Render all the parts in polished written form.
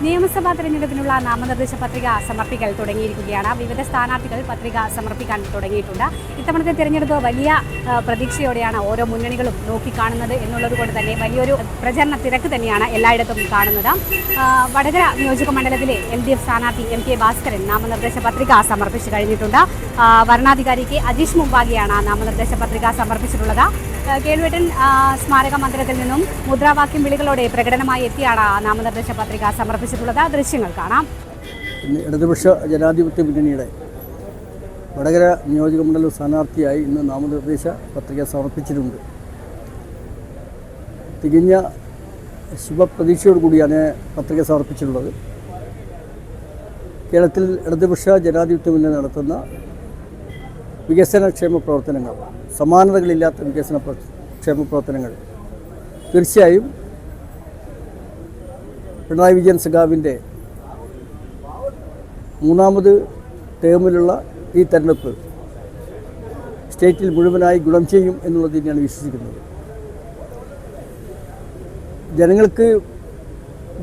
നിയമസഭാ തെരഞ്ഞെടുപ്പിനുള്ള നാമനിർദ്ദേശ പത്രിക സമർപ്പിക്കൽ തുടങ്ങിയിരിക്കുകയാണ്. വിവിധ സ്ഥാനാർത്ഥികൾ പത്രിക സമർപ്പിക്കാൻ തുടങ്ങിയിട്ടുണ്ട്. ഇത്തവണത്തെ തെരഞ്ഞെടുപ്പ് വലിയ പ്രതീക്ഷയോടെയാണ് ഓരോ മുന്നണികളും നോക്കിക്കാണുന്നത് എന്നുള്ളത് കൊണ്ട് തന്നെ വലിയൊരു പ്രചരണ തിരക്ക് തന്നെയാണ് എല്ലായിടത്തും കാണുന്നത്. വടകര നിയോജക മണ്ഡലത്തിലെ LDF സ്ഥാനാർത്ഥി MK ഭാസ്കരൻ നാമനിർദ്ദേശ പത്രിക സമർപ്പിച്ചു കഴിഞ്ഞിട്ടുണ്ട്. വരണാധികാരി കെ അജീഷ് മുമ്പാകെയാണ് നാമനിർദ്ദേശ പത്രിക സമർപ്പിച്ചിട്ടുള്ളത്. കേളുവേട്ടൻ സ്മാരക മന്ദിരത്തിൽ നിന്നും മുദ്രാവാക്യം വിളികളോടെ പ്രകടനമായി എത്തിയാണ് നാമനിർദ്ദേശ പത്രിക സമർപ്പിച്ചിട്ടുള്ളത്. ദൃശ്യങ്ങൾ കാണാം. ഇടതുപക്ഷ ജനാധിപത്യ മുന്നണിയുടെ വടകര നിയോജക മണ്ഡലം സ്ഥാനാർത്ഥിയായി ഇന്ന് നാമനിർദ്ദേശ പത്രിക സമർപ്പിച്ചിട്ടുണ്ട്. തികഞ്ഞ ശുഭപ്രതീക്ഷയോടുകൂടിയാണ് പത്രിക സമർപ്പിച്ചിട്ടുള്ളത്. കേരളത്തിൽ ഇടതുപക്ഷ ജനാധിപത്യ മുന്നണി നടത്തുന്ന വികസനക്ഷേമ പ്രവർത്തനങ്ങൾ, സമാനതകളില്ലാത്ത ക്ഷേമ പ്രവർത്തനങ്ങൾ തീർച്ചയായും പിണറായി വിജയൻ സഖാവിൻ്റെ മൂന്നാമത് ടേമിലുള്ള ഈ തെരഞ്ഞെടുപ്പ് സ്റ്റേറ്റിൽ മുഴുവനായി ഗുണം ചെയ്യും എന്നുള്ളത് തന്നെയാണ് വിശ്വസിക്കുന്നത്. ജനങ്ങൾക്ക്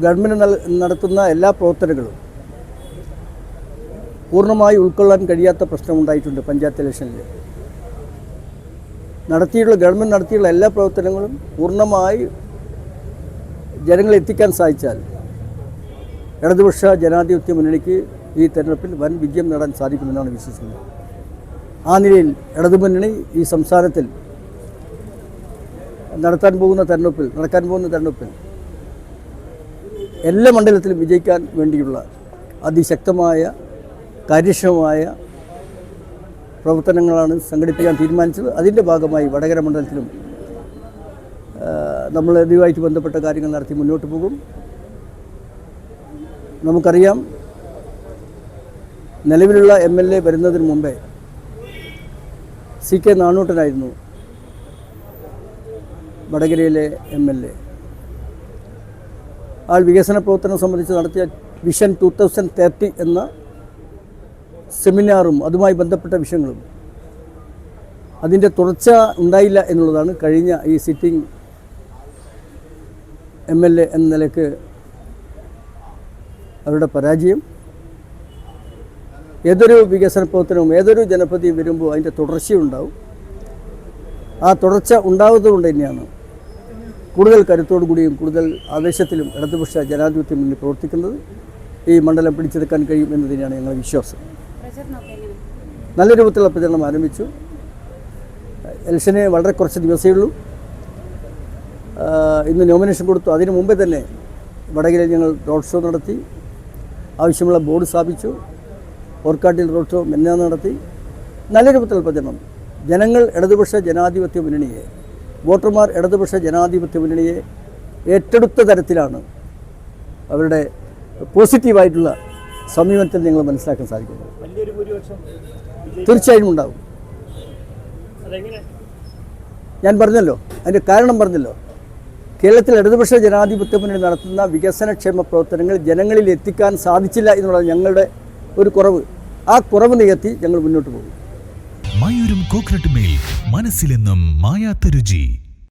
ഗവൺമെൻറ് നടത്തുന്ന എല്ലാ പ്രവർത്തനങ്ങളും പൂർണ്ണമായി ഉൾക്കൊള്ളാൻ കഴിയാത്ത പ്രശ്നമുണ്ടായിട്ടുണ്ട്. പഞ്ചായത്ത് ഇലക്ഷനിൽ ഗവൺമെൻറ് നടത്തിയുള്ള എല്ലാ പ്രവർത്തനങ്ങളും പൂർണ്ണമായി ജനങ്ങളെ എത്തിക്കാൻ സാധിച്ചാൽ ഇടതുപക്ഷ ജനാധിപത്യ മുന്നണിക്ക് ഈ തെരഞ്ഞെടുപ്പിൽ വൻ വിജയം നേടാൻ സാധിക്കുമെന്നാണ് വിശ്വസിക്കുന്നത്. ആ നിലയിൽ ഇടതുമുന്നണി ഈ സംസ്ഥാനത്തിൽ നടക്കാൻ പോകുന്ന തെരഞ്ഞെടുപ്പിൽ എല്ലാ മണ്ഡലത്തിലും വിജയിക്കാൻ വേണ്ടിയുള്ള അതിശക്തമായ കാര്യക്ഷമമായ പ്രവർത്തനങ്ങളാണ് സംഘടിപ്പിക്കാൻ തീരുമാനിച്ചത്. അതിൻ്റെ ഭാഗമായി വടകര മണ്ഡലത്തിലും നമ്മൾ ഇതുമായിട്ട് ബന്ധപ്പെട്ട കാര്യങ്ങൾ നടത്തി മുന്നോട്ട് പോകും. നമുക്കറിയാം, നിലവിലുള്ള MLA വരുന്നതിന് മുമ്പേ CK നാണൂട്ടനായിരുന്നു വടകരയിലെ MLA. ആൾ വികസന പ്രവർത്തനം സംബന്ധിച്ച് നടത്തിയ വിഷൻ 2030 എന്ന സെമിനാറും അതുമായി ബന്ധപ്പെട്ട വിഷയങ്ങളും അതിൻ്റെ തുടർച്ച ഉണ്ടായില്ല എന്നുള്ളതാണ് കഴിഞ്ഞ ഈ സിറ്റിംഗ് MLA എന്ന നിലയ്ക്ക് അവരുടെ പരാജയം. ഏതൊരു വികസന പ്രവർത്തനവും ഏതൊരു ജനപ്രതി വരുമ്പോൾ അതിൻ്റെ തുടർച്ചയുണ്ടാവും. ആ തുടർച്ച ഉണ്ടാകുന്നതുകൊണ്ട് തന്നെയാണ് കൂടുതൽ കരുത്തോടു കൂടിയും കൂടുതൽ ആവേശത്തിലും ഇടതുപക്ഷ ജനാധിപത്യ മുന്നിൽ പ്രവർത്തിക്കുന്നത്. ഈ മണ്ഡലം പിടിച്ചെടുക്കാൻ കഴിയും എന്ന് തന്നെയാണ് ഞങ്ങളുടെ വിശ്വാസം. നല്ല രൂപത്തിലുള്ള പ്രചരണം ആരംഭിച്ചു. ഇലക്ഷന് വളരെ കുറച്ച് ദിവസമേ ഉള്ളൂ. ഇന്ന് നോമിനേഷൻ കൊടുത്തു. അതിനു മുമ്പേ തന്നെ വടകരയിൽ ഞങ്ങൾ റോഡ് ഷോ നടത്തി, ആവശ്യമുള്ള ബോർഡ് സ്ഥാപിച്ചു. ഓർക്കാട്ടിൽ റോഡ് ഷോ മെന്നാന്ന് നടത്തി. നല്ല രൂപത്തിലുള്ള പ്രചരണം. ജനങ്ങൾ ഇടതുപക്ഷ ജനാധിപത്യ മുന്നണിയെ, വോട്ടർമാർ ഇടതുപക്ഷ ജനാധിപത്യ മുന്നണിയെ ഏറ്റെടുത്ത തരത്തിലാണ് അവരുടെ പോസിറ്റീവായിട്ടുള്ള സമീപനത്തിൽ നിങ്ങൾ മനസ്സിലാക്കാൻ സാധിക്കുന്നത്. തീർച്ചയായും ഉണ്ടാകും. ഞാൻ പറഞ്ഞല്ലോ, അതിൻ്റെ കാരണം പറഞ്ഞല്ലോ. കേരളത്തിൽ ഇടതുപക്ഷ ജനാധിപത്യ മുന്നണി നടത്തുന്ന വികസനക്ഷേമ പ്രവർത്തനങ്ങൾ ജനങ്ങളിൽ എത്തിക്കാൻ സാധിച്ചില്ല എന്നുള്ളത് ഞങ്ങളുടെ ഒരു കുറവ്. ആ കുറവ് നികത്തി ഞങ്ങൾ മുന്നോട്ട് പോകും. മയൂരം കോക്കനട്ട് മിൽക്ക്, മനസ്സിലെന്നും മായാത്ത രുചി.